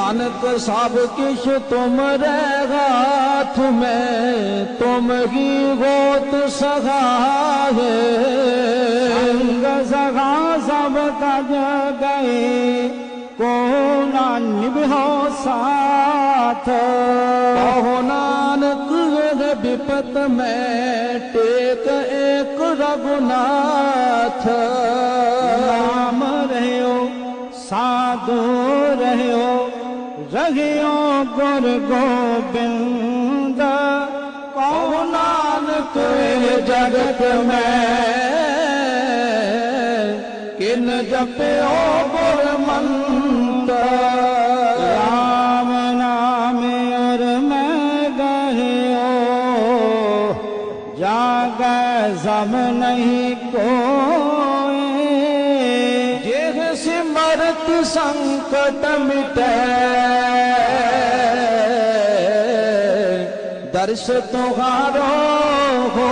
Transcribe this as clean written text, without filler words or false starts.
नानक सब किश तुमरे हाथ में, तुम ही होत सहाय। संग सखा सब कज गए, को ना निभो साथ। कहो नानक है विपत में टेक एक रघुनाथ। नाम रहो साधु रहो, रहियो गुर गोबिंद। कहो नानक है जगत में किन जपयो गुर मंत्र। राम नाम और मैं गहियो, जाग सम नहीं कोई। जेह सिमरत संकट मिटे, दर्श तुहारो हो